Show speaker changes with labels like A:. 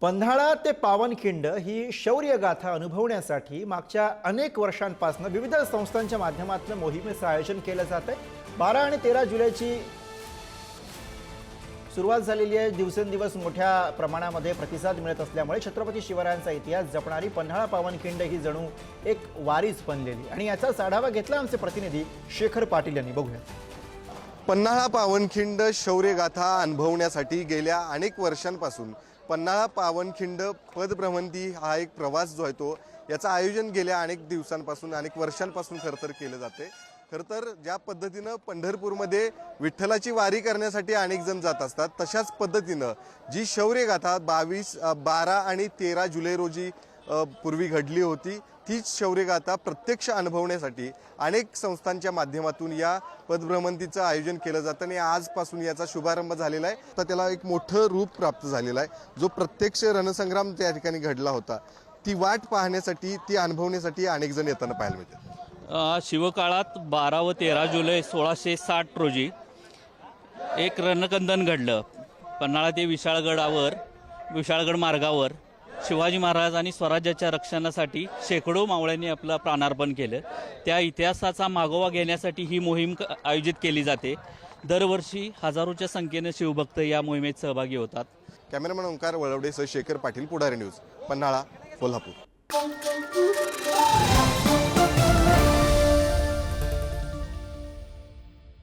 A: पन्हाळा ते पावनखिंड ही शौर्य गाथा अनुभवण्यासाठी मागच्या अनेक वर्षांपासून विविध संस्थांच्या माध्यमातून मोहिमेचं आयोजन केलं जात आहे। 12 आणि 13 जुलैची सुरुवात झालेली आहे। दिवसेंदिवस मोठ्या प्रमाणामध्ये प्रतिसाद मिळत असल्यामुळे छत्रपती शिवरायांचा इतिहास जपणारी पन्हाळा पावनखिंड ही जणू एक वारीच बनलेली आणि याचाच आढावा घेतला आमचे प्रतिनिधी शेखर पाटील यांनी। बघूया।
B: पन्हाळा पावनखिंड शौर्यगाथा अनुभवण्यासाठी गेल्या अनेक वर्षांपासून पन्हाळा पावनखिंड पदभ्रमंती हा एक प्रवास जो आहे तो याचं आयोजन गेल्या अनेक दिवसांपासून अनेक वर्षांपासून खरं तर केलं जाते। खरं तर ज्या पद्धतीनं पंढरपूरमध्ये विठ्ठलाची वारी करण्यासाठी अनेक जण जात असतात, तशाच पद्धतीनं जी शौर्यगाथा 12 आणि 13 जुलै रोजी पूर्वी घडली होती, तीच शौर्यगाथा प्रत्यक्ष अनुभवण्यासाठी अनेक संस्थांच्या माध्यमातून या पदभ्रमंतीचं आयोजन केलं जातं आणि आजपासून याचा शुभारंभ झालेला आहे। तर त्याला एक मोठं रूप प्राप्त झालेलं आहे। जो प्रत्यक्ष रणसंग्राम त्या ठिकाणी घडला होता, ती वाट पाहण्यासाठी, ती अनुभवण्यासाठी अनेक जण येताना पाहायला मिळतात।
C: शिवकाळात 12 व 13 जुलै 1660 रोजी एक रणकंदन घडलं। पन्हाळा ते विशाळगड मार्गावर शिवाजी महाराज आणि स्वराज्याच्या रक्षणासाठी शेकडो मावळ्यांनी आपलं प्राणार्पण केलं। त्या इतिहासाचा मागोवा घेण्यासाठी ही मोहीम आयोजित केली जाते। दरवर्षी हजारोच्या संख्येने शिवभक्त या मोहिमेत सहभागी होतात।
B: कॅमेरामॅन ओंकार वळवडेसह शेखर पाटील, पुढारी न्यूज, पन्हाळा, कोल्हापूर।